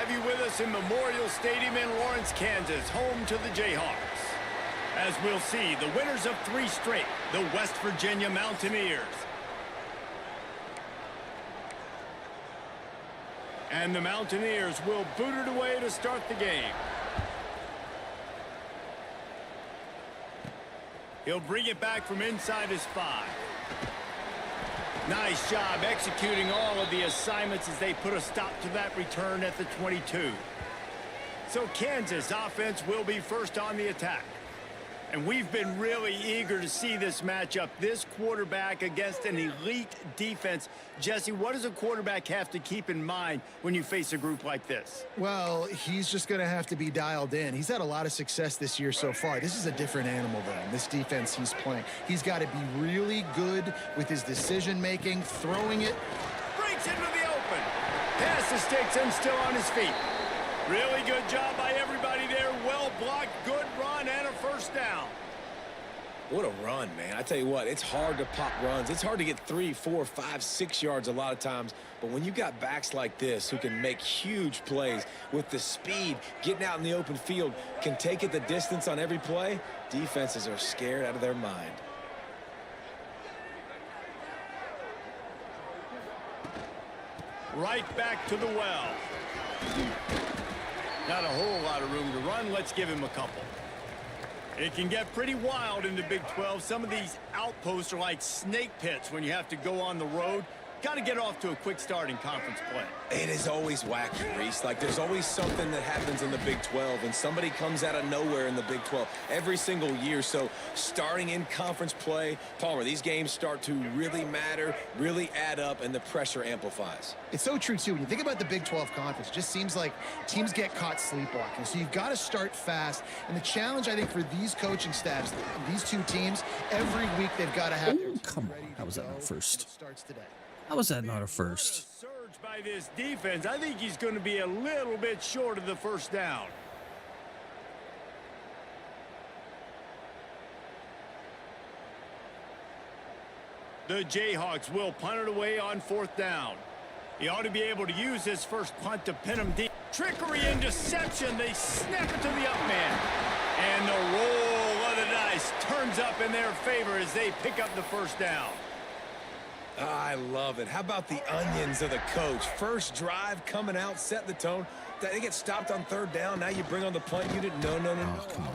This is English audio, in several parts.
have you with us in Memorial Stadium in Lawrence, Kansas, home to the Jayhawks. As we'll see, the winners of 3 straight, the West Virginia Mountaineers. And the Mountaineers will boot it away to start the game. He'll bring it back from inside his 5. Nice job executing all of the assignments as they put a stop to that return at the 22. So Kansas offense will be first on the attack. And we've been really eager to see this matchup, this quarterback against an elite defense. Jesse, what does a quarterback have to keep in mind when you face a group like this? Well, he's just going to have to be dialed in. He's had a lot of success this year so far. This is a different animal, though, this defense he's playing. He's got to be really good with his decision-making, throwing it. Breaks into the open. Pass the sticks and still on his feet. Really good job by everybody there. Well blocked, good run, and a first down. What a run, man. I tell you what, it's hard to pop runs. It's hard to get 3, 4, 5, 6 yards a lot of times. But when you got backs like this who can make huge plays with the speed, getting out in the open field, can take it the distance on every play, defenses are scared out of their mind. Right back to the well. Not a whole lot of room to run. Let's give him a couple. It can get pretty wild in the Big 12. Some of these outposts are like snake pits when you have to go on the road. Got to get off to a quick start in conference play. It is always wacky, Reese. Like, there's always something that happens in the Big 12, and somebody comes out of nowhere in the Big 12 every single year. So starting in conference play, Palmer, these games start to really matter, really add up, and the pressure amplifies. It's so true, too. When you think about the Big 12 Conference, it just seems like teams get caught sleepwalking. So you've got to start fast. And the challenge, I think, for these coaching staffs, these two teams, every week they've got to have... Ooh, come on. How was that not first? Starts today. How was that not a first? Surge by this defense. I think he's going to be a little bit short of the first down. The Jayhawks will punt it away on 4th down. He ought to be able to use his first punt to pin him deep. Trickery and deception. They snap it to the up man. And the roll of the dice turns up in their favor as they pick up the first down. I love it. How about the onions of the coach? First drive, coming out, set the tone. They get stopped on 3rd down. Now you bring on the punt. You didn't. No. Oh, come on.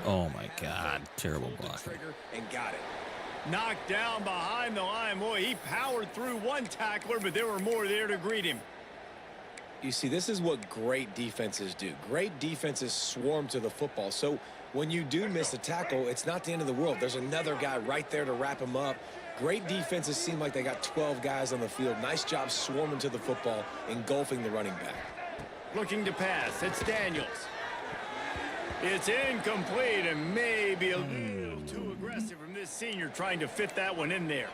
Oh, my God. Terrible blocking. And got it. Knocked down behind the line. Boy, he powered through one tackler, but there were more there to greet him. You see, this is what great defenses do. Great defenses swarm to the football. So when you do miss a tackle, it's not the end of the world. There's another guy right there to wrap him up. Great defenses seem like they got 12 guys on the field. Nice job swarming to the football, engulfing the running back. Looking to pass. It's Daniels. It's incomplete and maybe a little too aggressive from this senior trying to fit that one in there.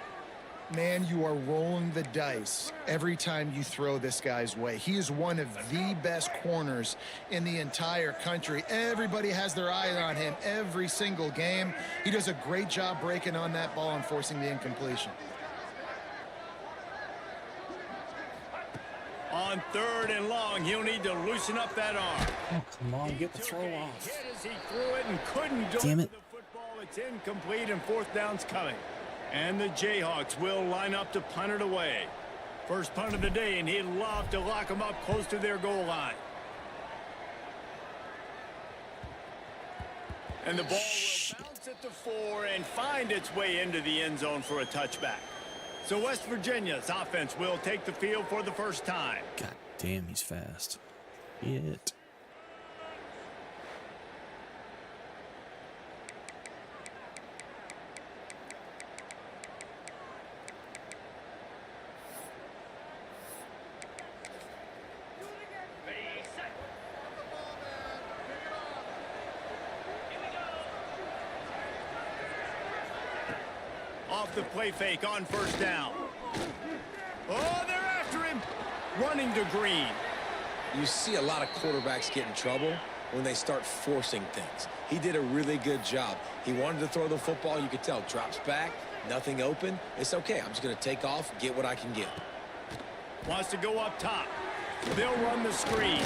Man, you are rolling the dice every time you throw this guy's way. He is one of the best corners in the entire country. Everybody has their eye on him every single game. He does a great job breaking on that ball and forcing the incompletion. On 3rd and long, he'll need to loosen up that arm. Oh, come on. Get the throw off. Hit as he threw it and couldn't do Damn it. the football. It's incomplete and 4th down's coming. And the Jayhawks will line up to punt it away. First punt of the day, and he'd love to lock them up close to their goal line. And the ball will bounce at the 4 and find its way into the end zone for a touchback. So West Virginia's offense will take the field for the first time. God damn, he's fast. Hit. Off the play fake on 1st down. Oh, they're after him. Running to Green. You see a lot of quarterbacks get in trouble when they start forcing things. He did a really good job. He wanted to throw the football. You could tell. Drops back. Nothing open. It's okay. I'm just going to take off, get what I can get. Wants to go up top. They'll run the screen.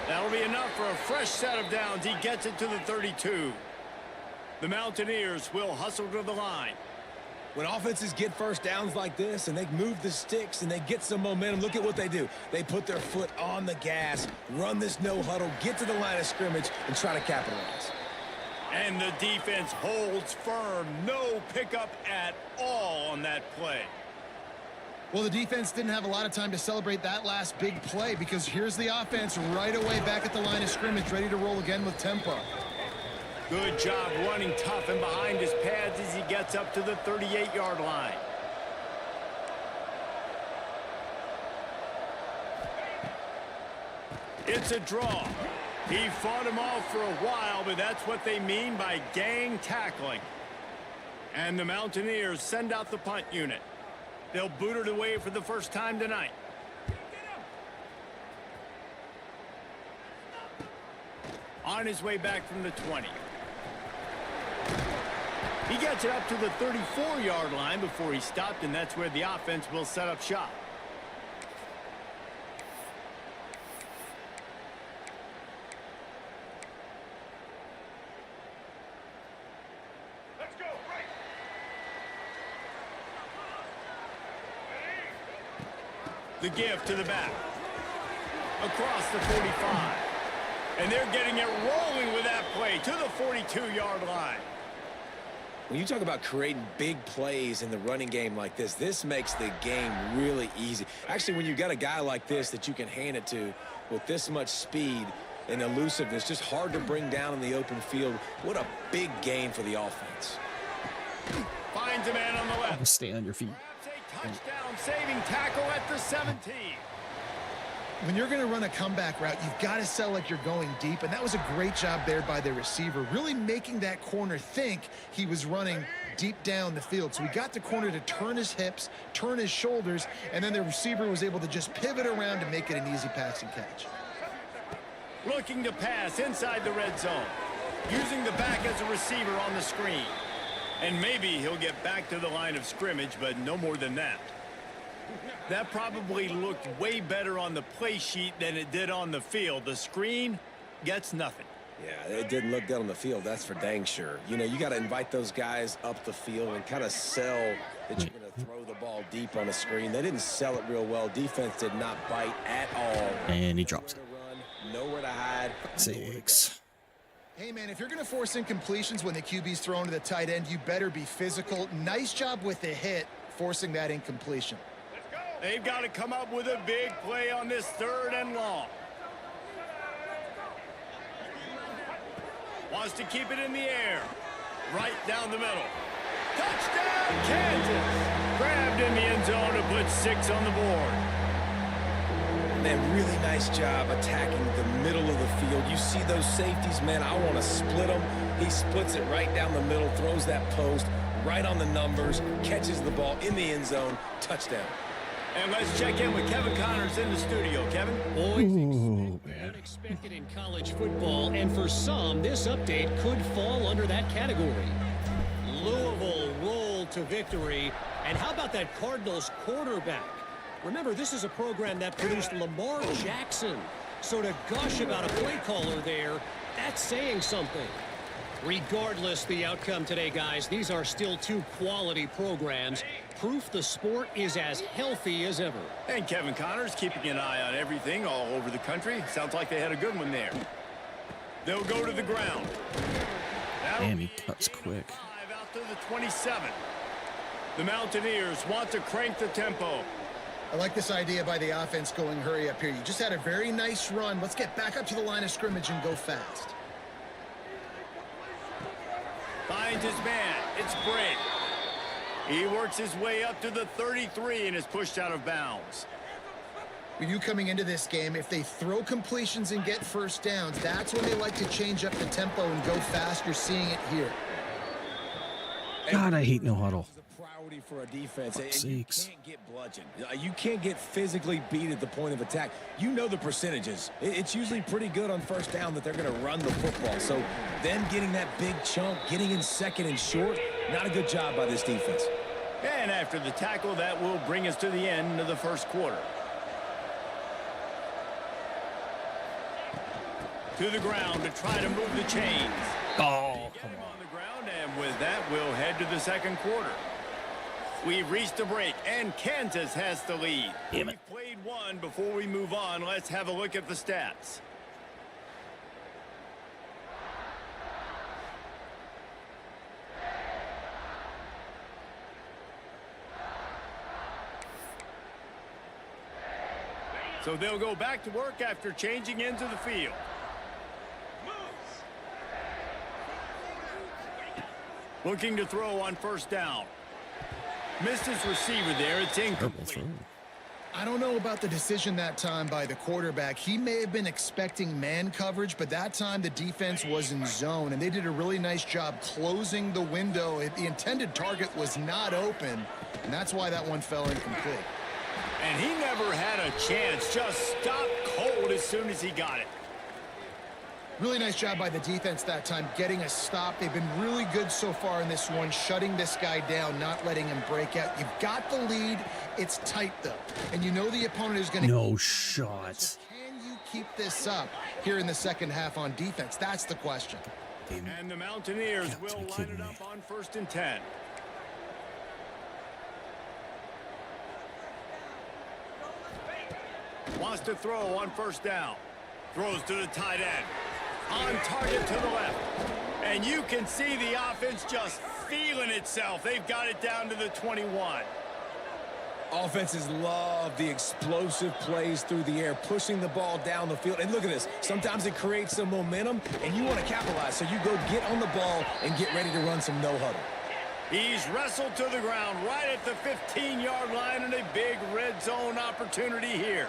That'll be enough for a fresh set of downs. He gets it to the 32. The Mountaineers will hustle to the line. When offenses get first downs like this and they move the sticks and they get some momentum, look at what they do. They put their foot on the gas, run this no huddle, get to the line of scrimmage, and try to capitalize. And the defense holds firm. No pickup at all on that play. Well, the defense didn't have a lot of time to celebrate that last big play because here's the offense right away back at the line of scrimmage, ready to roll again with tempo. Good job running tough and behind his pads as he gets up to the 38-yard line. It's a draw. He fought him off for a while, but that's what they mean by gang tackling. And the Mountaineers send out the punt unit. They'll boot it away for the first time tonight. On his way back from the 20. He gets it up to the 34-yard line before he stopped, and that's where the offense will set up shop. Let's go, right. The give to the back. Across the 45. And they're getting it rolling with that play to the 42-yard line. When you talk about creating big plays in the running game like this makes the game really easy. Actually, when you've got a guy like this that you can hand it to with this much speed and elusiveness, just hard to bring down in the open field, what a big gain for the offense. Finds a man on the left. Stay on your feet. Grabs a touchdown-saving tackle at the 17. When you're going to run a comeback route, you've got to sell like you're going deep, and that was a great job there by the receiver, really making that corner think he was running deep down the field. So he got the corner to turn his hips, turn his shoulders, and then the receiver was able to just pivot around to make it an easy passing catch. Looking to pass inside the red zone, using the back as a receiver on the screen. And maybe he'll get back to the line of scrimmage, but no more than that. That probably looked way better on the play sheet than it did on the field. The screen gets nothing. Yeah, it didn't look good on the field, that's for dang sure. You know, you got to invite those guys up the field and kind of sell that you're going to throw the ball deep on the screen. They didn't sell it real well. Defense did not bite at all. And he drops it. Nowhere to hide. 6. Hey, man, if you're going to force incompletions when the QB's thrown to the tight end, you better be physical. Nice job with the hit, forcing that incompletion. They've got to come up with a big play on this 3rd and long. Wants to keep it in the air. Right down the middle. Touchdown, Kansas! Grabbed in the end zone to put 6 on the board. Man, really nice job attacking the middle of the field. You see those safeties, man, I want to split them. He splits it right down the middle, throws that post right on the numbers, catches the ball in the end zone, touchdown. And let's check in with Kevin Connors in the studio. Kevin? Boys, unexpected in college football, and for some, this update could fall under that category. Louisville rolled to victory, and how about that Cardinals quarterback? Remember, this is a program that produced Lamar Jackson, so to gush about a play caller there, that's saying something. Regardless the outcome today, guys, these are still 2 quality programs. Proof the sport is as healthy as ever. And Kevin Connors keeping an eye on everything all over the country. Sounds like they had a good one there. They'll go to the ground. Damn, he cuts quick. Out to the 27. The Mountaineers want to crank the tempo. I like this idea by the offense going hurry up here. You just had a very nice run. Let's get back up to the line of scrimmage and go fast. Finds his man. It's Brady. He works his way up to the 33 and is pushed out of bounds. When you coming into this game, if they throw completions and get first downs, that's when they like to change up the tempo and go fast. You're seeing it here. God, I hate no huddle. Priority for a defense. Sakes. You can't get bludgeoned. You can't get physically beat at the point of attack. You know the percentages. It's usually pretty good on first down that they're going to run the football. So them getting that big chunk, getting in second and short, not a good job by this defense. And after the tackle, that will bring us to the end of the first quarter. To the ground to try to move the chains. Oh, Get come him on. on the ground, and with that, we'll head to the second quarter. We've reached a break, and Kansas has the lead. Damn it. We've played one. Before we move on, let's have a look at the stats. So they'll go back to work after changing into the field. Looking to throw on first down. Missed his receiver there. It's Terrible incomplete. throw. I don't know about the decision that time by the quarterback. He may have been expecting man coverage, but that time the defense was in zone, and they did a really nice job closing the window. The intended target was not open, and that's why that one fell incomplete. And he never had a chance. Just stopped cold as soon as he got it. Really nice job by the defense that time, getting a stop. They've been really good so far in this one, shutting this guy down, not letting him break out. You've got the lead. It's tight, though. And you know the opponent is going to... No shot. So can you keep this up here in the second half on defense? That's the question. Damn it. And the Mountaineers Got to will be line kidding it me. up on 1st and 10. Wants to throw on first down. Throws to the tight end. On target to the left. And you can see the offense just feeling itself. They've got it down to the 21. Offenses love the explosive plays through the air, pushing the ball down the field. And look at this. Sometimes it creates some momentum, and you want to capitalize. So you go get on the ball and get ready to run some no-huddle. He's wrestled to the ground right at the 15-yard line, and a big red zone opportunity here.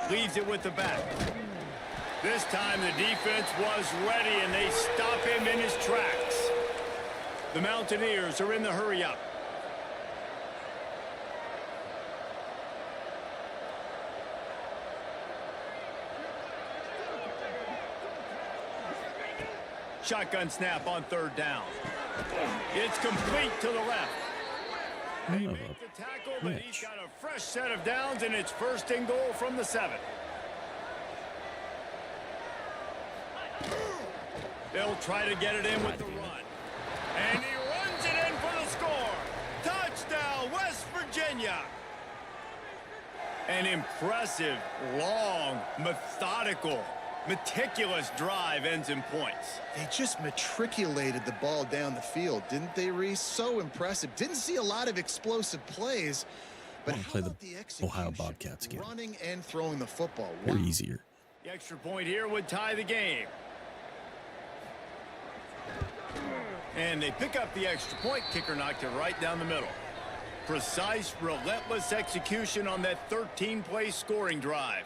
Leaves it with the back. This time the defense was ready, and they stop him in his tracks. The Mountaineers are in the hurry-up. Shotgun snap on third down. It's complete to the left. They Oh, make the tackle, but he's pitch. got a fresh set of downs, and it's 1st and goal from the 7. They'll try to get it in with the run. And he runs it in for the score. Touchdown, West Virginia. An impressive, long, methodical, meticulous drive ends in points. They just matriculated the ball down the field, didn't they, Reese? So impressive. Didn't see a lot of explosive plays, but wanna how play the about the execution? Ohio Bobcats again. Running and throwing the football. They're Wow. easier. The extra point here would tie the game. And they pick up the extra point. Kicker knocked it right down the middle. Precise, relentless execution on that 13-play scoring drive.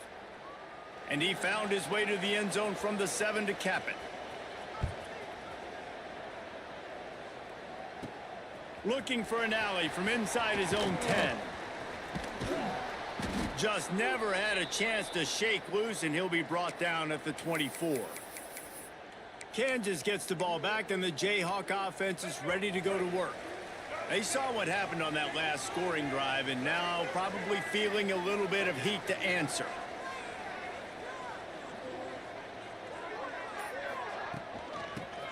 And he found his way to the end zone from the 7 to cap it. Looking for an alley from inside his own 10. Just never had a chance to shake loose, and he'll be brought down at the 24. Kansas gets the ball back, and the Jayhawk offense is ready to go to work. They saw what happened on that last scoring drive, and now probably feeling a little bit of heat to answer.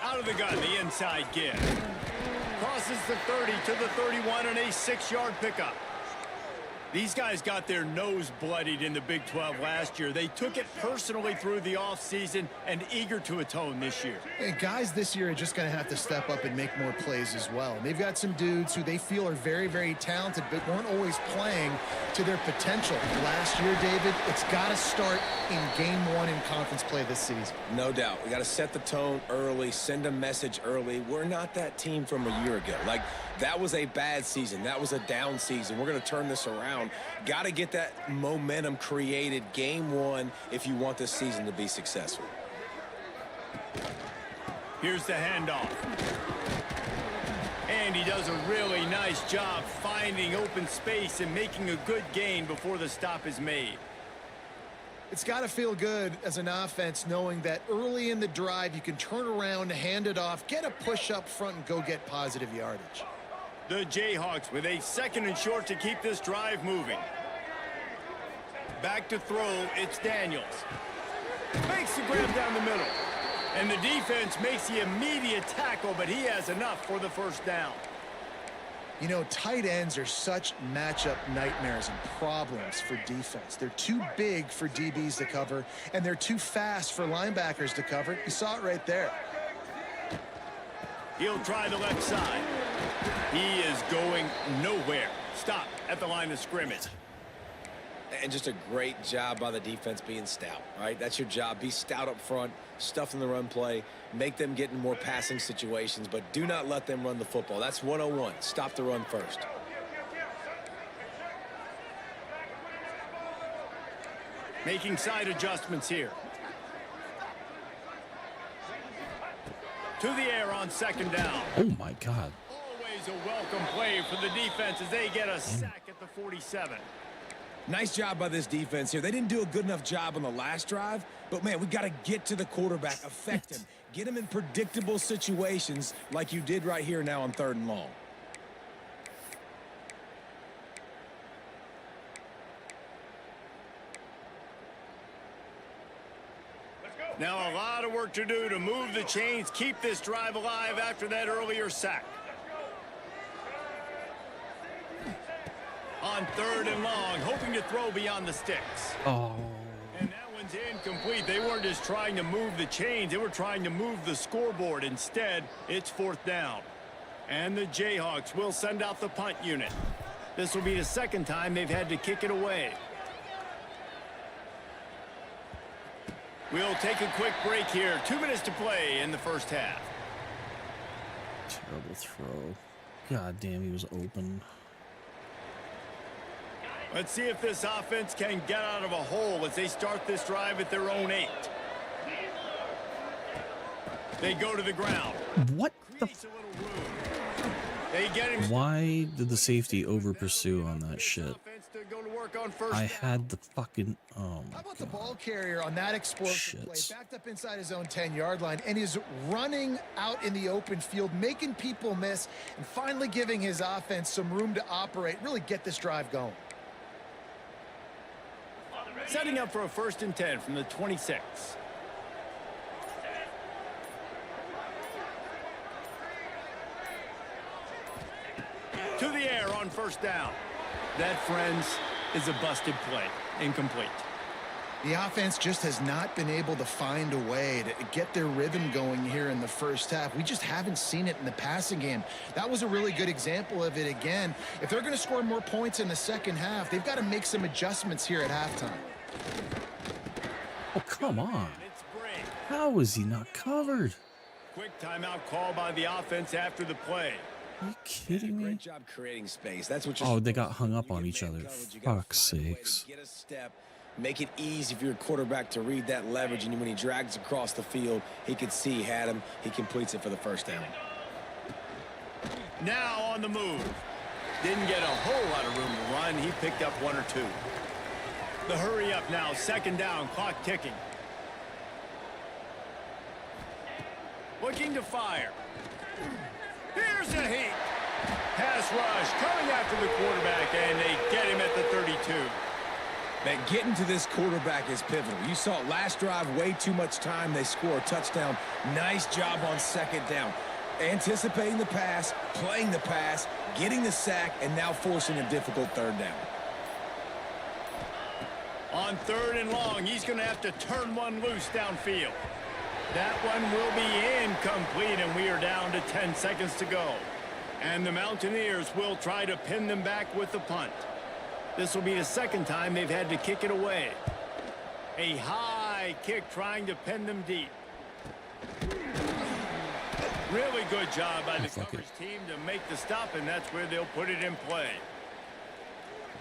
Out of the gun, the inside give. Crosses the 30 to the 31 and a 6-yard pickup. These guys got their nose bloodied in the Big 12 last year. They took it personally through the offseason and eager to atone this year. And guys this year are just going to have to step up and make more plays as well. And they've got some dudes who they feel are very, very talented, but weren't always playing to their potential. Last year, David, it's got to start in game 1 in conference play this season. No doubt. We got to set the tone early, send a message early. We're not that team from a year ago. Like, that was a bad season. That was a down season. We're going to turn this around. Got to get that momentum created game 1 if you want this season to be successful. Here's the handoff. And he does a really nice job finding open space and making a good gain before the stop is made. It's got to feel good as an offense knowing that early in the drive you can turn around, hand it off, get a push up front, and go get positive yardage. The Jayhawks with a 2nd and short to keep this drive moving. Back to throw, it's Daniels. Makes the grab down the middle. And the defense makes the immediate tackle, but he has enough for the first down. You know, tight ends are such matchup nightmares and problems for defense. They're too big for DBs to cover, and they're too fast for linebackers to cover. You saw it right there. He'll try the left side. He is going nowhere. Stop at the line of scrimmage. And just a great job by the defense being stout, right? That's your job. Be stout up front, stuff in the run play, make them get in more passing situations, but do not let them run the football. That's 101. Stop the run first. Making side adjustments here. To the air on 2nd down. Oh my God. Always a welcome play for the defense as they get a sack at the 47. Nice job by this defense here. They didn't do a good enough job on the last drive, but, man, we got to get to the quarterback, affect him, get him in predictable situations like you did right here now on 3rd and long. Now a lot of work to do to move the chains, keep this drive alive after that earlier sack. On 3rd and long, hoping to throw beyond the sticks. Oh. And that one's incomplete. They weren't just trying to move the chains. They were trying to move the scoreboard. Instead, it's 4th down. And the Jayhawks will send out the punt unit. This will be the 2nd time they've had to kick it away. We'll take a quick break here. 2 minutes to play in the first half. Terrible throw. God damn, he was open. Let's see if this offense can get out of a hole as they start this drive at their own 8. They go to the ground. What the Creates a little room. They get him. Why did the safety over pursue on that shit? Offense to go to work on first I down. had the fucking How about the ball carrier on that explosive play, Shit. backed up inside his own 10-yard line, and is running out in the open field, making people miss, and finally giving his offense some room to operate, really get this drive going. Setting up for a 1st and 10 from the 26. To the air on 1st down. That, friends, is a busted play. Incomplete. The offense just has not been able to find a way to get their rhythm going here in the first half. We just haven't seen it in the passing game. That was a really good example of it again. If they're going to score more points in the second half, they've got to make some adjustments here at halftime. Oh, come on. It's break. How is he not covered? Quick timeout call by the offense after the play. Are you kidding me? Great job creating space. That's what you're Oh, they supposed got to hung do. up You on get each man other. coverage, you gotta Fuck's find a way to sakes. Get a step. Make it easy for your quarterback to read that leverage, and when he drags across the field, he could see he had him. He completes it for the first down. Now on the move. Didn't get a whole lot of room to run. He picked up 1 or 2. The hurry up now. 2nd down. Clock ticking. Looking to fire. Here's a heat. Pass rush coming after the quarterback, and they get him at the 32. Man, getting to this quarterback is pivotal. You saw it last drive, way too much time. They score a touchdown. Nice job on 2nd down. Anticipating the pass, playing the pass, getting the sack, and now forcing a difficult 3rd down. On 3rd and long, he's going to have to turn one loose downfield. That one will be incomplete, and we are down to 10 seconds to go. And the Mountaineers will try to pin them back with the punt. This will be the 2nd time they've had to kick it away. A high kick trying to pin them deep. Really good job by the coverage team to make the stop, and that's where they'll put it in play.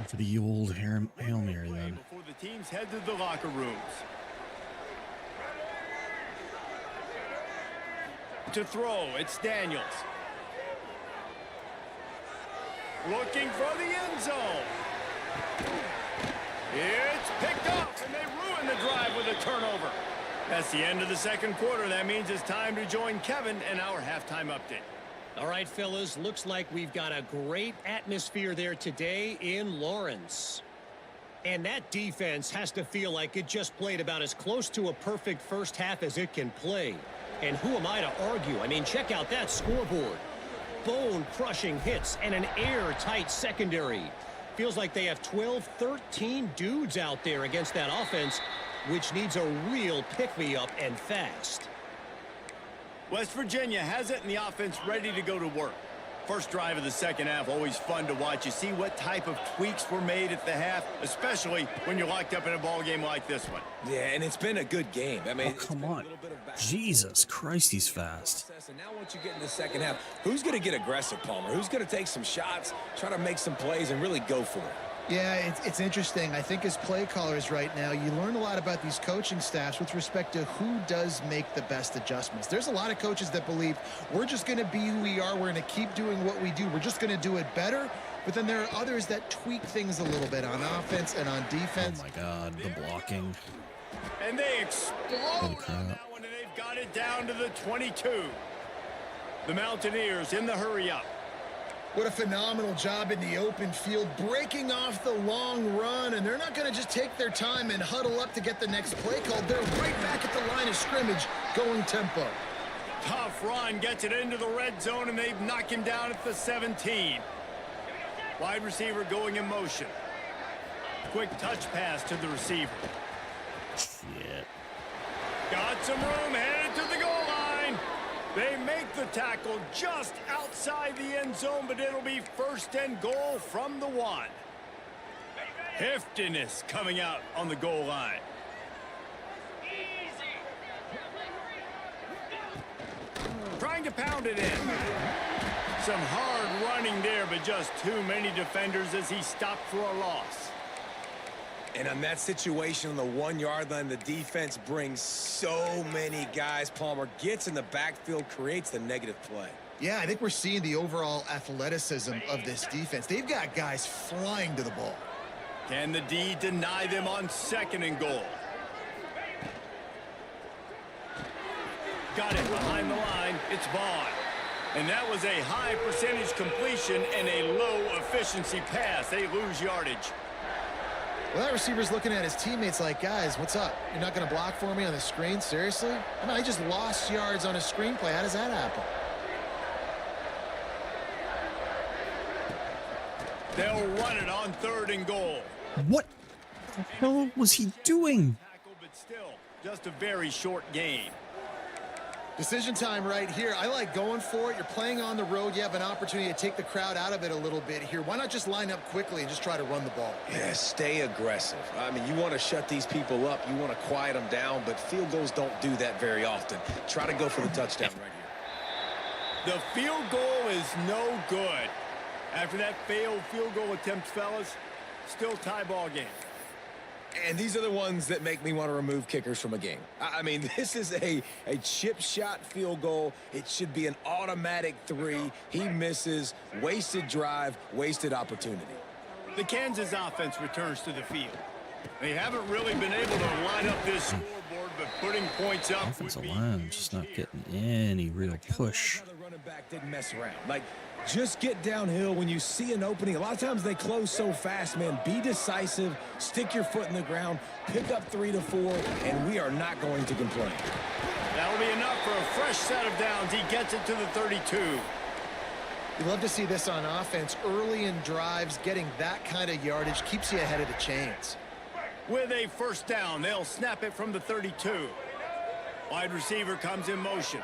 For the old Hail Mary then. Before the teams head to the locker rooms. To throw, it's Daniels. Looking for the end zone. It's picked up, and they ruin the drive with a turnover. That's the end of the 2nd quarter. That means it's time to join Kevin in our halftime update. All right, fellas, looks like we've got a great atmosphere there today in Lawrence. And that defense has to feel like it just played about as close to a perfect first half as it can play. And who am I to argue? I mean, check out that scoreboard. Bone-crushing hits and an airtight secondary. Feels like they have 12, 13 dudes out there against that offense, which needs a real pick-me-up and fast. West Virginia has it and the offense ready to go to work. First drive of the second half, always fun to watch. You see what type of tweaks were made at the half, especially when you're locked up in a ball game like this one. Yeah, and it's been a good game. I mean, Oh, come on. Jesus Christ, he's fast. And now once you get in the second half, who's going to get aggressive, Palmer? Who's going to take some shots, try to make some plays, and really go for it? Yeah, it's interesting. I think as play callers right now, you learn a lot about these coaching staffs with respect to who does make the best adjustments. There's a lot of coaches that believe we're just going to be who we are. We're going to keep doing what we do. We're just going to do it better. But then there are others that tweak things a little bit on offense and on defense. Oh my God, the blocking. And they explode on that one, and they've got it down to the 22. The Mountaineers in the hurry-up. What a phenomenal job in the open field, breaking off the long run, and they're not going to just take their time and huddle up to get the next play called. They're right back at the line of scrimmage, going tempo. Tough run, gets it into the red zone, and they've knocked him down at the 17. Wide receiver going in motion. Quick touch pass to the receiver. Shit. Got some room, headed to the goal line. They make the tackle just outside the end zone, but it'll be first and goal from the 1. Heftiness coming out on the goal line. Trying to pound it in. Some hard running there, but just too many defenders as he stopped for a loss. And on that situation on the 1-yard line, the defense brings so many guys. Palmer gets in the backfield, creates the negative play. Yeah, I think we're seeing the overall athleticism of this defense. They've got guys flying to the ball. Can the D deny them on second and goal? Got it behind the line. It's Vaughn. And that was a high percentage completion and a low efficiency pass. They lose yardage. Well, that receiver's looking at his teammates like, guys, what's up? You're not going to block for me on the screen? Seriously? I mean, I just lost yards on a screenplay. How does that happen? They'll run it on third and goal. What the hell was he doing? Tackle, but still, just a very short gain. Decision time right here. I like going for it. You're playing on the road. You have an opportunity to take the crowd out of it a little bit here. Why not just line up quickly and just try to run the ball? Yeah, stay aggressive. I mean, you want to shut these people up. You want to quiet them down, but field goals don't do that very often. Try to go for the touchdown right here. The field goal is no good. After that failed field goal attempt, fellas, still tie ball game. And these are the ones that make me want to remove kickers from a game. I mean, this is a chip shot field goal. It should be an automatic 3. He misses. Wasted drive, wasted opportunity. The Kansas offense returns to the field. They haven't really been able to line up this scoreboard, but putting points up Offensive would be line just not getting any real push. The running back didn't mess around. Like, just get downhill when you see an opening. A lot of times they close so fast, man. Be decisive, stick your foot in the ground, pick up 3 to 4, and we are not going to complain. That'll be enough for a fresh set of downs. He gets it to the 32. You love to see this on offense. Early in drives, getting that kind of yardage keeps you ahead of the chains. With a first down, they'll snap it from the 32. Wide receiver comes in motion.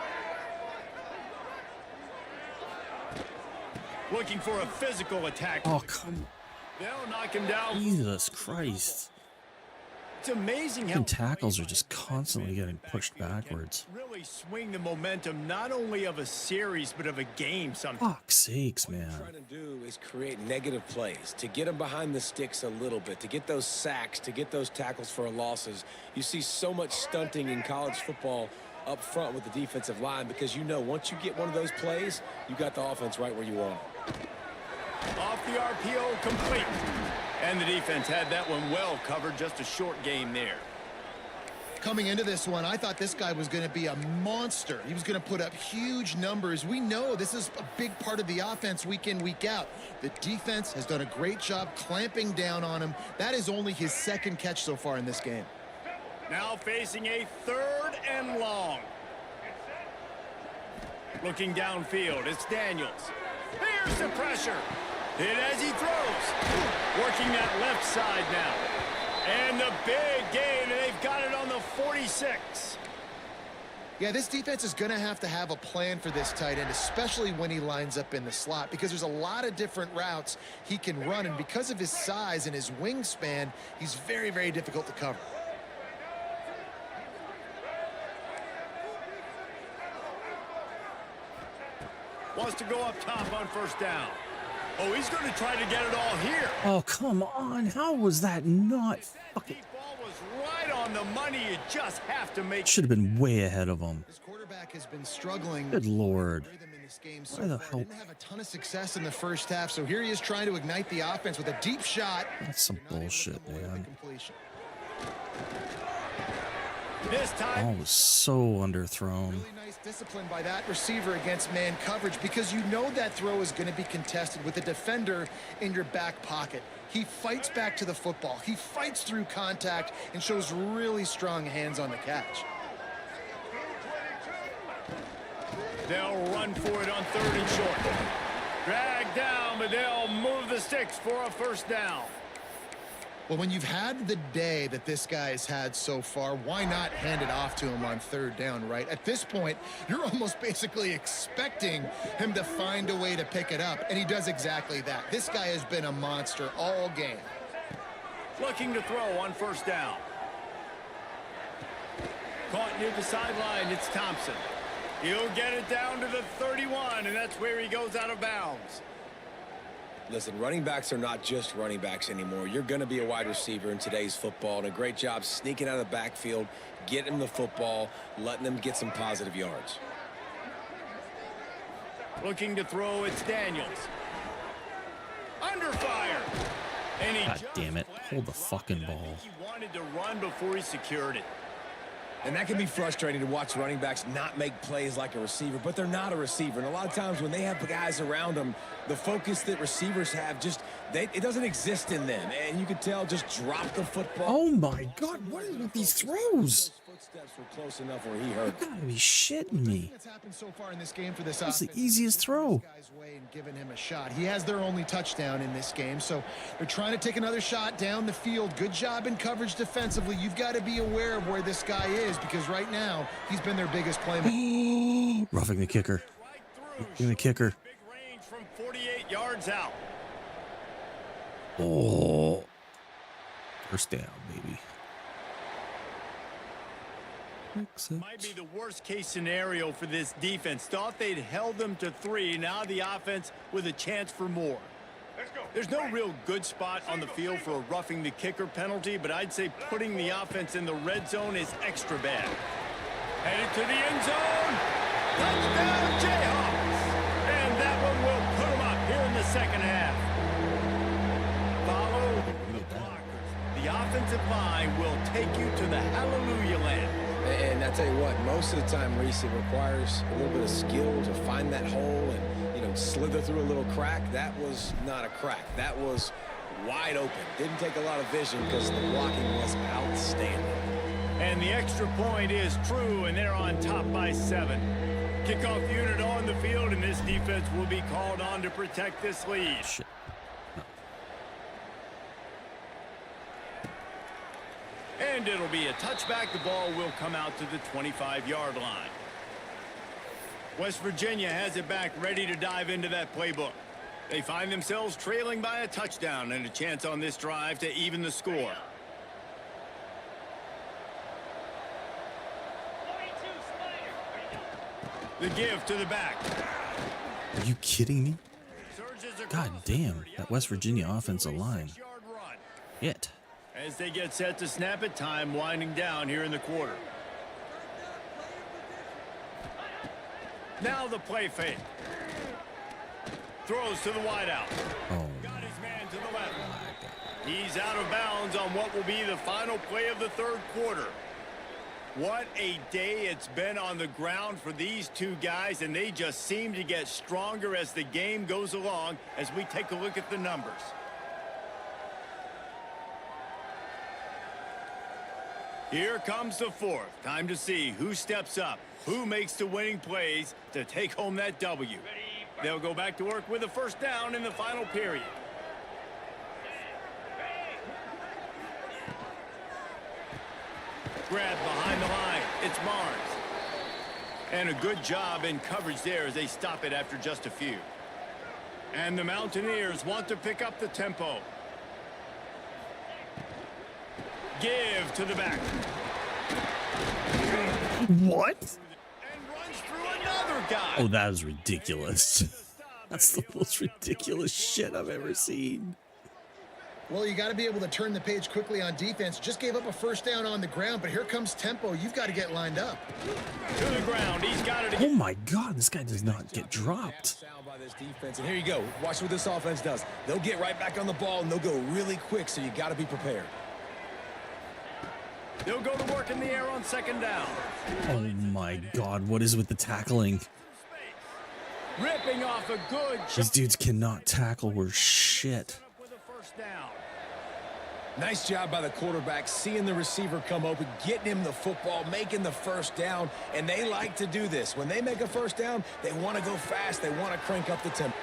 Looking for a physical attack. Oh, come They'll knock him down. on. Jesus Christ. It's amazing how And tackles are just constantly getting pushed backwards. really swing the momentum not only of a series but of a game sometimes. Fuck's sakes, man. Trying to do is create negative plays, to get them behind the sticks a little bit, to get those sacks, to get those tackles for losses. You see so much stunting in college football up front with the defensive line because you know once you get one of those plays, you got the offense right where you want it. Off the RPO, complete. And the defense had that one well covered, just a short game there. Coming into this one, I thought this guy was going to be a monster. He was going to put up huge numbers. We know this is a big part of the offense week in, week out. The defense has done a great job clamping down on him. That is only his second catch so far in this game. Now facing a 3rd and long. Looking downfield, it's Daniels. Here's the pressure. Hit as he throws. Working that left side now. And the big gain, and they've got it on the 46. Yeah, this defense is going to have a plan for this tight end, especially when he lines up in the slot, because there's a lot of different routes he can run, and because of his size and his wingspan, he's very, very difficult to cover. Wants to go up top on 1st down. Oh, he's going to try to get it all here. Oh, come on. How was that not fucking... That ball was right on the money. You just have to make... Should have been way ahead of him. This quarterback has been struggling. Good Lord. Why the hell? Didn't have a ton of success in the first half, so here he is trying to ignite the offense with a deep shot. That's some bullshit, man. This time... Ball was so underthrown. Really nice discipline by that receiver against man coverage, because you know that throw is going to be contested with a defender in your back pocket. He fights back to the football. He fights through contact and shows really strong hands on the catch. They'll run for it on 3rd and short. Drag down, but they'll move the sticks for a 1st down. Well, when you've had the day that this guy's had so far, why not hand it off to him on 3rd down, right? At this point, you're almost basically expecting him to find a way to pick it up, and he does exactly that. This guy has been a monster all game. Looking to throw on 1st down. Caught near the sideline, it's Thompson. He'll get it down to the 31, and that's where he goes out of bounds. Listen, running backs are not just running backs anymore. You're going to be a wide receiver in today's football, and a great job sneaking out of the backfield, getting them the football, letting them get some positive yards. Looking to throw, it's Daniels. Under fire. And he God damn it. Hold the fucking ball. He wanted to run before he secured it. And that can be frustrating to watch running backs not make plays like a receiver, but they're not a receiver. And a lot of times when they have guys around them, the focus that receivers have it doesn't exist in them. And you can tell, just drop the football. Oh my God, what is with these throws? Footsteps were close enough where he hurt. You gotta be shitting me. That's happened so far in this game for this That's the offense. easiest throw. Guy's way and giving him a shot. He has their only touchdown in this game, so they're trying to take another shot down the field. Good job in coverage defensively. You've got to be aware of where this guy is, because right now he's been their biggest playmaker. Roughing the kicker. Roughing the kicker. Big range from 48 yards out. Oh. 1st down, baby. Might be the worst case scenario for this defense. Thought they'd held them to 3. Now the offense with a chance for more. There's no real good spot on the field for a roughing the kicker penalty, but I'd say putting the offense in the red zone is extra bad. Headed to the end zone. Touchdown, Jayhawks. And that one will put them up here in the 2nd half. Follow the blockers. The offensive line will take you to the hallelujah land. And I tell you what, most of the time, Reese, it requires a little bit of skill to find that hole and, slither through a little crack. That was not a crack. That was wide open. Didn't take a lot of vision because the blocking was outstanding. And the extra point is true, and they're on top by 7. Kickoff unit on the field, and this defense will be called on to protect this lead. Shit. And it'll be a touchback. The ball will come out to the 25-yard line. West Virginia has it back, ready to dive into that playbook. They find themselves trailing by a touchdown and a chance on this drive to even the score. The give to the back. Are you kidding me? God damn, that West Virginia offensive line. It. As they get set to snap it, time winding down here in the quarter. Now the play fake. Throws to the wideout. Oh. Got his man to the left. He's out of bounds on what will be the final play of the 3rd quarter. What a day it's been on the ground for these two guys, and they just seem to get stronger as the game goes along as we take a look at the numbers. Here comes the fourth. Time to see who steps up, who makes the winning plays to take home that W. They'll go back to work with a first down in the final period. Grab behind the line. It's Barnes. And a good job in coverage there as they stop it after just a few. And the Mountaineers want to pick up the tempo. Give to the back. What? And runs through another guy. Oh, that is ridiculous. That's the most ridiculous shit I've ever seen. Well, you got to be able to turn the page quickly on defense. Just gave up a first down on the ground, but here comes tempo. You've got to get lined up. To the ground. He's got it Oh again. my God, this guy does not get dropped. Sound by this defense, and here you go. Watch what this offense does. They'll get right back on the ball, and they'll go really quick, so you got to be prepared. They'll go to work in the air on second down. Oh my God, what is with the tackling? Ripping off a good These dudes cannot tackle worth shit. with a first down. Nice job by the quarterback, seeing the receiver come open, getting him the football, making the first down, and they like to do this. When they make a first down, they want to go fast. They want to crank up the tempo.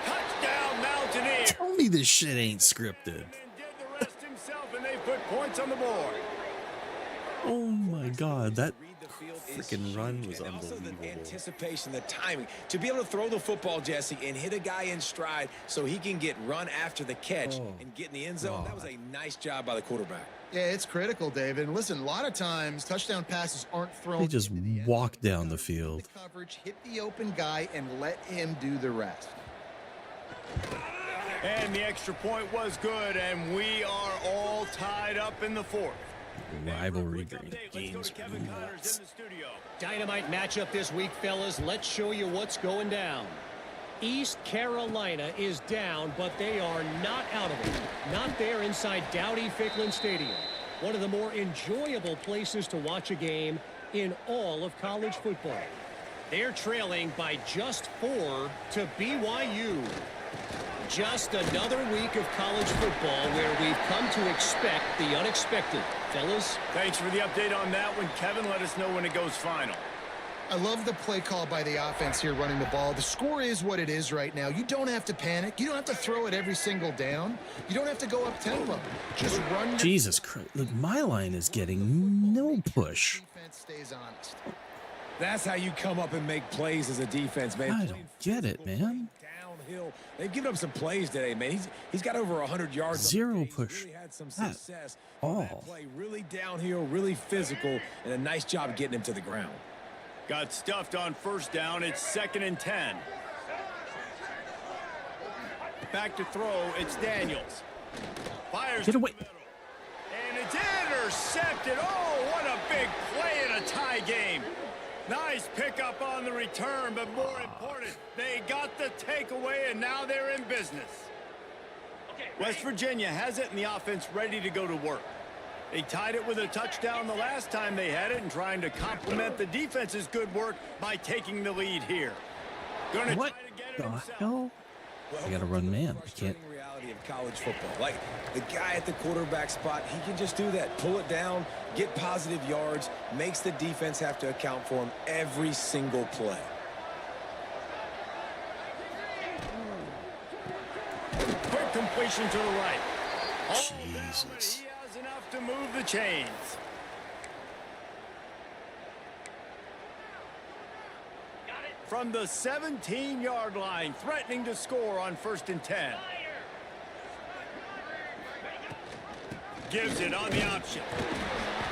Touchdown, Mountaineers. Tell me this shit ain't scripted. And did the rest himself, and they put points on the board. Oh my God, that Read the field is freaking run was and also unbelievable. the anticipation, the timing. To be able to throw the football, Jesse, and hit a guy in stride so he can get run after the catch and get in the end zone, that was a nice job by the quarterback. Yeah, it's critical, David. And listen, a lot of times touchdown passes aren't thrown. They just into the end walk zone. down the field. The coverage, hit the open guy, and let him do the rest. And the extra point was good, and we are all tied up in the fourth. Rivalry Quick update. Let's go games. to Kevin Connors in the studio. Dynamite matchup this week, fellas. Let's show you what's going down. East Carolina is down, but they are not out of it. Not there inside Dowdy-Ficklin Stadium. One of the more enjoyable places to watch a game in all of college football. They're trailing by just 4 to BYU. Just another week of college football where we've come to expect the unexpected. Fellas, Thanks for the update on that one, Kevin. Let us know when it goes final. I love the play call by the offense here running the ball. The score is what it is right now. You don't have to panic. You don't have to throw it every single down. You don't have to go up tempo. Just run your Jesus Christ, look, my line is getting no push. defense stays honest. That's how you come up and make plays as a defense, man. I don't get it, man. Downhill. They've given up some plays today, man. He's got over 100 yards. on Zero the day. He's push Really had some at success. all. That play really downhill, really physical, and a nice job getting him to the ground. Got stuffed on first down. It's 2nd and 10. Back to throw. It's Daniels. Fires Get to away. the middle. And it's intercepted. Oh, what a big play in a tie game. Nice pickup on the return, but more important, they got the takeaway, and now they're in business. West Virginia has it, and the offense ready to go to work. They tied it with a touchdown the last time they had it and trying to complement the defense's good work by taking the lead here. Gonna What try to get it the himself. hell? I gotta run man. I can't. Frustrating reality of college football. Like the guy at the quarterback spot, he can just do that. Pull it down, get positive yards, makes the defense have to account for him every single play. Quick completion to the right. All down, but Jesus. he has enough to move the chains. From the 17-yard line, threatening to score on 1st and 10. Gives it on the option.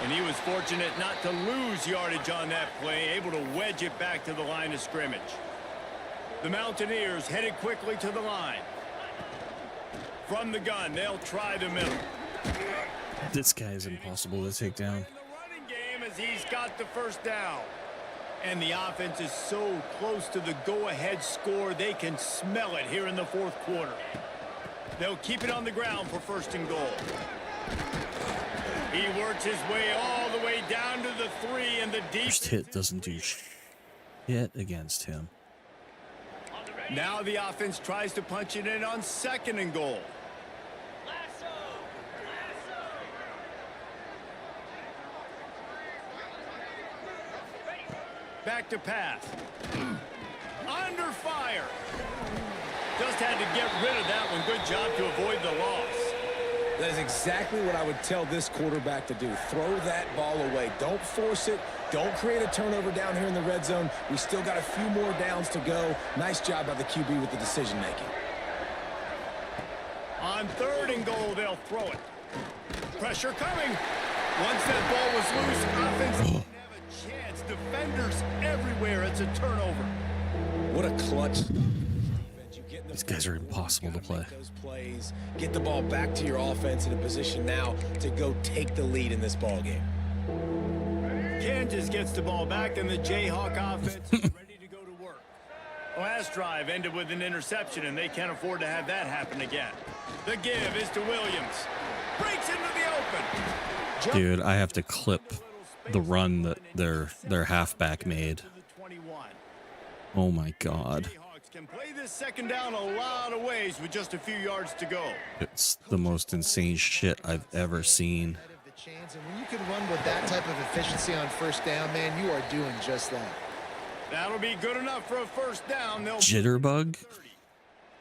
And he was fortunate not to lose yardage on that play, able to wedge it back to the line of scrimmage. The Mountaineers headed quickly to the line. From the gun, they'll try the middle. This guy is impossible to take down. In the running game as he's got the first down. And the offense is so close to the go-ahead score, they can smell it here in the fourth quarter. They'll keep it on the ground for 1st and goal. He works his way all the way down to the 3, and the First hit doesn't do shit against him. Now the offense tries to punch it in on 2nd and goal. Back to pass. Under fire. Just had to get rid of that one. Good job to avoid the loss. That is exactly what I would tell this quarterback to do. Throw that ball away. Don't force it. Don't create a turnover down here in the red zone. We still got a few more downs to go. Nice job by the QB with the decision-making. On 3rd and goal, they'll throw it. Pressure coming. Once that ball was loose, offense didn't have a chance. Defenders everywhere. It's a turnover. What a clutch. These guys are impossible to play. Those plays, get the ball back to your offense in a position now to go take the lead in this ball game. Kansas gets the ball back, and the Jayhawk offense is ready to go to work. Last drive ended with an interception, and they can't afford to have that happen again. The give is to Williams. Breaks into the open. Dude, I have to clip the run that their halfback made. Oh my God. Can play this 2nd down a lot of ways with just a few yards to go. It's the most insane shit I've ever seen. And when you can run with that type of efficiency on 1st down, man, you are doing just that. That'll be good enough for a 1st down. Jitterbug?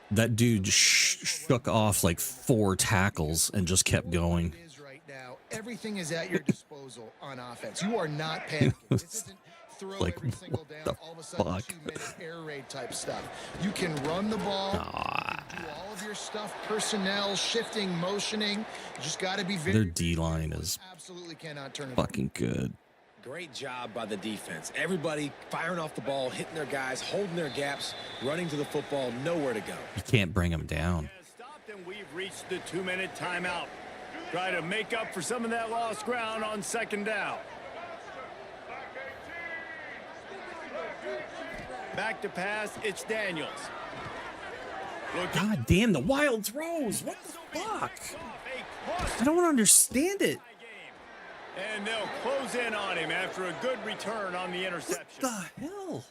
That dude shook off like 4 tackles and just kept going. Right now, everything is at your disposal on offense. You are not panicking. This isn't throw like, every single down, all of a sudden 2-minute air raid type stuff. You can run the ball, you can do all of your stuff, personnel, shifting, motioning. You just got to be very. Their D-line is absolutely cannot turn it fucking good. Great job by the defense. Everybody firing off the ball, hitting their guys, holding their gaps, running to the football, nowhere to go. You can't bring them down. Stopped, and we've reached the 2-minute timeout. Try to make up for some of that lost ground on 2nd down. Back to pass, it's Daniels. God damn, the wild throws. What the fuck? I don't understand it. And they'll close in on him after a good return on the interception. What the hell?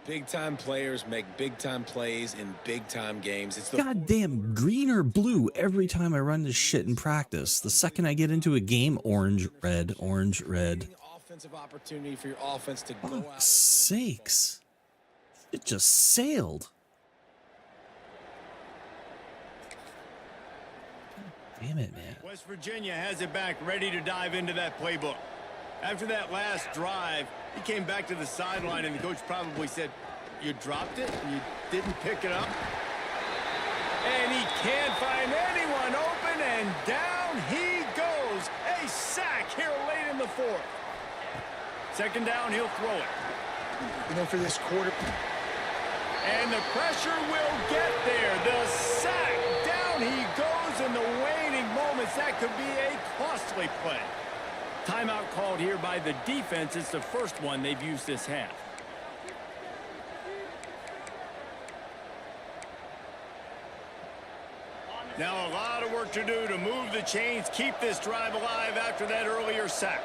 Big-time players make big-time plays in big-time games. It's the goddamn green or blue every time I run this shit in practice. The second I get into a game, orange, red, orange, red. offensive opportunity for your offense to go out. Fuck's sakes. It just sailed. Damn it, man. West Virginia has it back, ready to dive into that playbook. After that last drive, he came back to the sideline, and the coach probably said, you dropped it and you didn't pick it up? And he can't find anyone open, and down he goes. A sack here late in the 4th. 2nd down, he'll throw it. You know, for this quarter. And the pressure will get there. The sack, down he goes in the waning moments. That could be a costly play. Timeout called here by the defense. It's the first one they've used this half. Now a lot of work to do to move the chains, keep this drive alive after that earlier sack.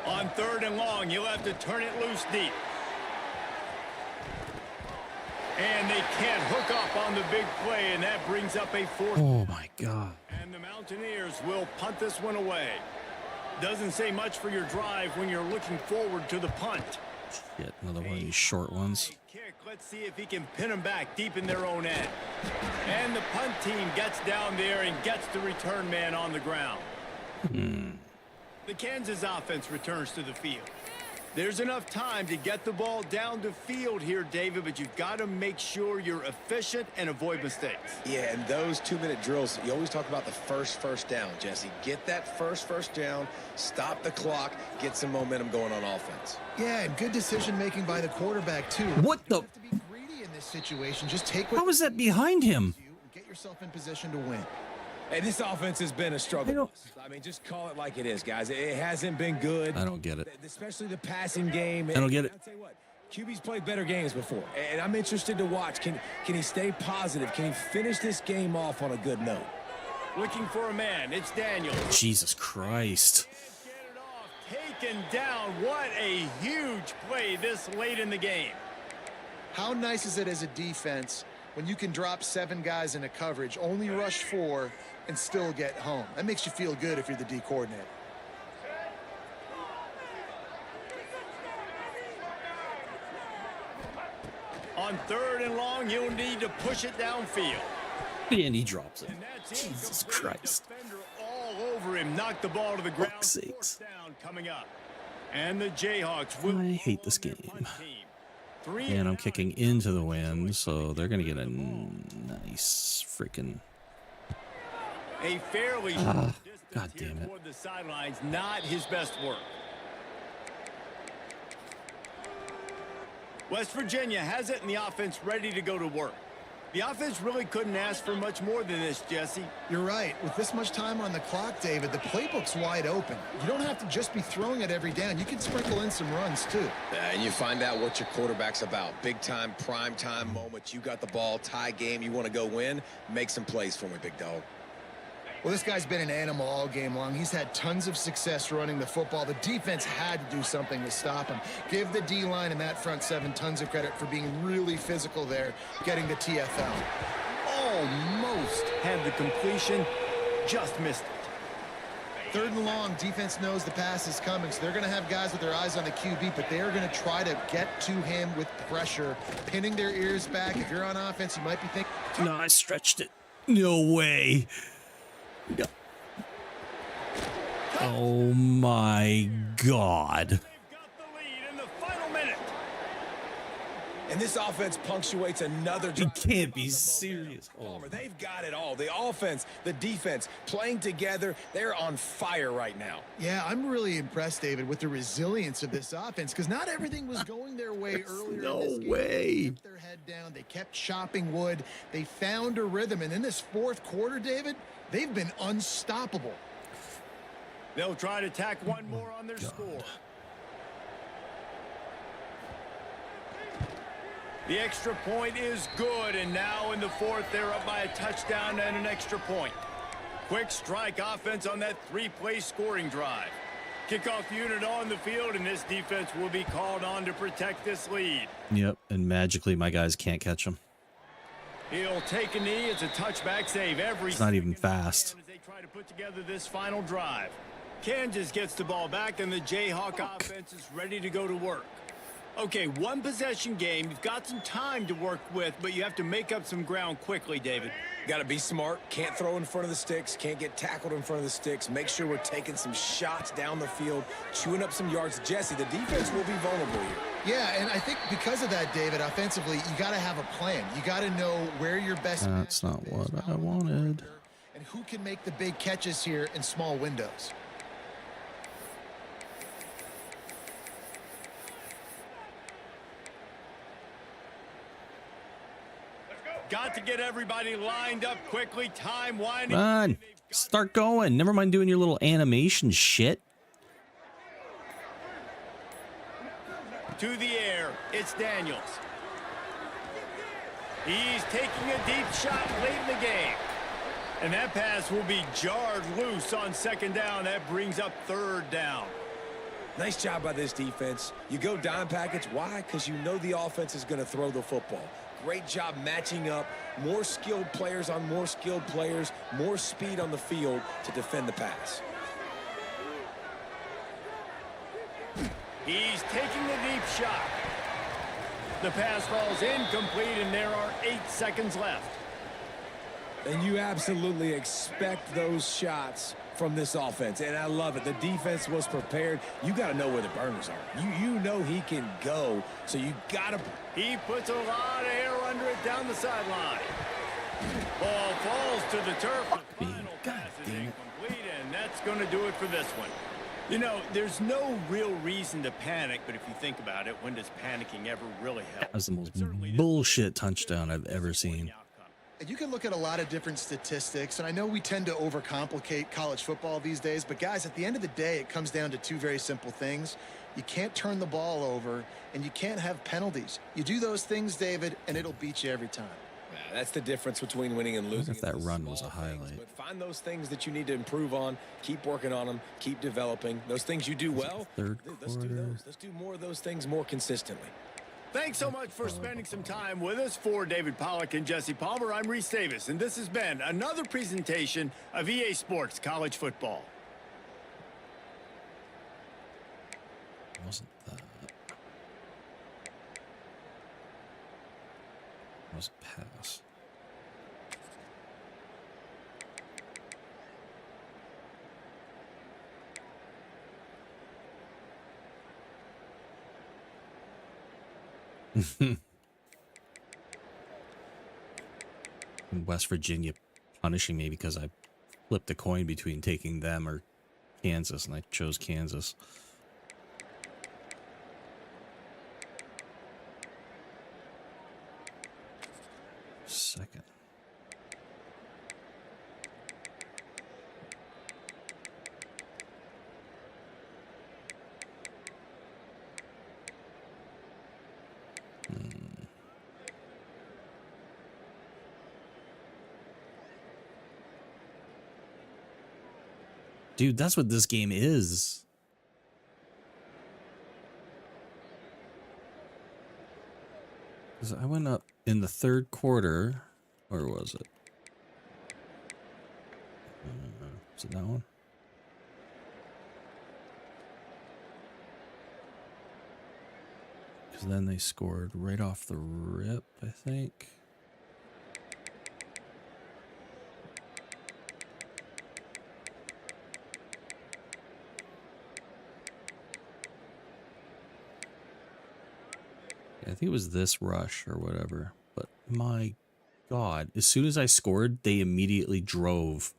On 3rd and long, you'll have to turn it loose deep. And they can't hook up on the big play, and that brings up a 4th. Oh, my God. And the Mountaineers will punt this one away. Doesn't say much for your drive when you're looking forward to the punt. Shit, another one of these short ones. Kick. Let's see if he can pin them back deep in their own end. And the punt team gets down there and gets the return man on the ground. The Kansas offense returns to the field. There's enough time to get the ball down the field here, David, but you've got to make sure you're efficient and avoid mistakes. Yeah, and those 2-minute drills, you always talk about the first down, Jesse. Get that first down, stop the clock, get some momentum going on offense. Yeah, and good decision-making by the quarterback, too. What the? You have to be greedy in this situation. Just take what How was that behind him? get yourself in position to win. Hey, this offense has been a struggle. I mean, just call it like it is, guys. It hasn't been good. I don't get it. Especially the passing game. I don't get it. I'll tell you what, QB's played better games before, and I'm interested to watch. Can he stay positive? Can he finish this game off on a good note? Looking for a man. It's Daniels. Jesus Christ. Get it off. Taken down. What a huge play this late in the game. How nice is it as a defense when you can drop 7 guys into coverage, only rush 4, and still get home? That makes you feel good if you're the D coordinator. On 3rd and long, you'll need to push it downfield. And he drops it. And that's Jesus incomplete. Christ. Defender all over him. Knocked the ball to the ground. Fuck's sakes. 4th down coming up. And the Jayhawks will I hate this ball on game. their punt team. 3 And I'm out. kicking into the wind, so they're going to get a nice freaking... A fairly short God distance here damn it. toward the sidelines. Not his best work. West Virginia has it, and the offense ready to go to work. The offense really couldn't ask for much more than this, Jesse. You're right. With this much time on the clock, David, the playbook's wide open. You don't have to just be throwing it every down. You can sprinkle in some runs, too. And you find out what your quarterback's about. Big time, prime time moments. You got the ball, tie game. You want to go win? Make some plays for me, big dog. Well, this guy's been an animal all game long. He's had tons of success running the football. The defense had to do something to stop him. Give the D-line and that front 7 tons of credit for being really physical there, getting the TFL. Almost had the completion, just missed it. 3rd and long, defense knows the pass is coming, so they're going to have guys with their eyes on the QB, but they are going to try to get to him with pressure, pinning their ears back. If you're on offense, you might be thinking... No, I stretched it. No way. No. Oh my God. They've got the lead in the final minute. And this offense punctuates another You drive. can't be serious. Oh, They've got it all. The offense, the defense, playing together. They're on fire right now. Yeah, I'm really impressed, David, with the resilience of this offense, because not everything was going their way earlier no in this game. way. They kept their head down. They kept chopping wood. They found a rhythm. And in this 4th quarter, David, they've been unstoppable. They'll try to tack one more on their score. The extra point is good, and now in the 4th, they're up by a touchdown and an extra point. Quick strike offense on that 3-play scoring drive. Kickoff unit on the field, and this defense will be called on to protect this lead. Yep, and magically my guys can't catch him. He'll take a knee. It's a touchback save every It's not even second fast. as they try to put together this final drive. Kansas gets the ball back, and the Jayhawk offense is ready to go to work. Okay, 1 possession game. You've got some time to work with, but you have to make up some ground quickly, David. Got to be smart. Can't throw in front of the sticks. Can't get tackled in front of the sticks. Make sure we're taking some shots down the field, chewing up some yards. Jesse, the defense will be vulnerable here. Yeah, and I think because of that, David, offensively, you got to have a plan. You got to know where your best... That's not what I wanted. And who can make the big catches here in small windows. Got to get everybody lined up quickly. Time winding. Come on, start going. Never mind doing your little animation shit. To the air, it's Daniels. He's taking a deep shot late in the game. And that pass will be jarred loose on 2nd down. That brings up 3rd down. Nice job by this defense. You go dime package. Why? Because you know the offense is going to throw the football. Great job matching up. More skilled players on more skilled players. More speed on the field to defend the pass. He's taking a deep shot. The pass falls incomplete, and there are 8 seconds left. And you absolutely expect those shots from this offense, and I love it. The defense was prepared. You got to know where the burners are. You know he can go, so you got to... He puts a lot of air under it down the sideline. Ball falls to the turf. The final pass is incomplete, and that's going to do it for this one. You know, there's no real reason to panic, but if you think about it, when does panicking ever really help? That's the most bullshit touchdown I've ever seen. And you can look at a lot of different statistics, and I know we tend to overcomplicate college football these days, but guys, at the end of the day, it comes down to 2 very simple things. You can't turn the ball over, and you can't have penalties. You do those things, David, and it'll beat you every time. That's the difference between winning and losing. If that It's the run was a small things, highlight. but find those things that you need to improve on. Keep working on them. Keep developing. Those things you do well, Third let's do quarter. those. Let's do more of those things more consistently. Thanks so much for spending some time with us. For David Pollack and Jesse Palmer, I'm Reese Davis, and this has been another presentation of EA Sports College Football. Wasn't that? Was a pass. West Virginia punishing me because I flipped a coin between taking them or Kansas, and I chose Kansas. Second. Dude, that's what this game is. Because I went up in the third quarter, or was it? Was it that one? Because then they scored right off the rip, I think. I think it was this rush or whatever, but my God, as soon as I scored, they immediately drove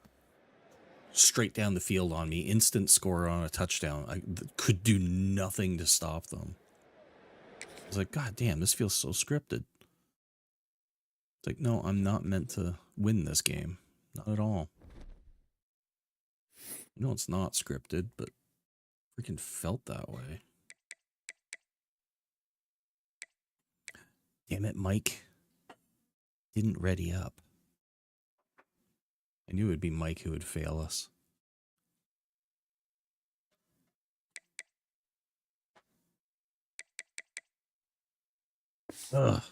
straight down the field on me. Instant score on a touchdown. I could do nothing to stop them. I was like, God damn, this feels so scripted. It's like, no, I'm not meant to win this game. Not at all. No, it's not scripted, but freaking felt that way. Damn it, Mike. Didn't ready up. I knew it would be Mike who would fail us. Ugh.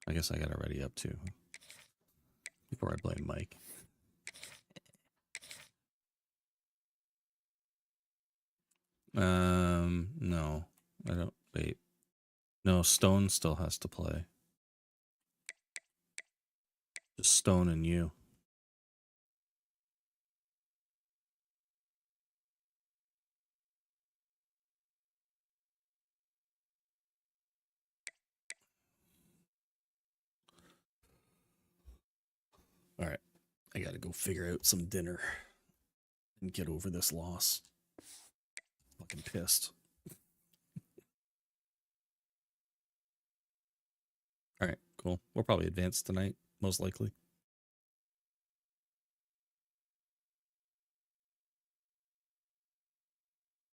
I guess I gotta ready up too. Before I blame Mike. No. I don't. Wait. No, Stone still has to play. Just Stone and you. All right. I gotta go figure out some dinner and get over this loss. Fucking pissed. All right, cool. We'll probably advance tonight, most likely.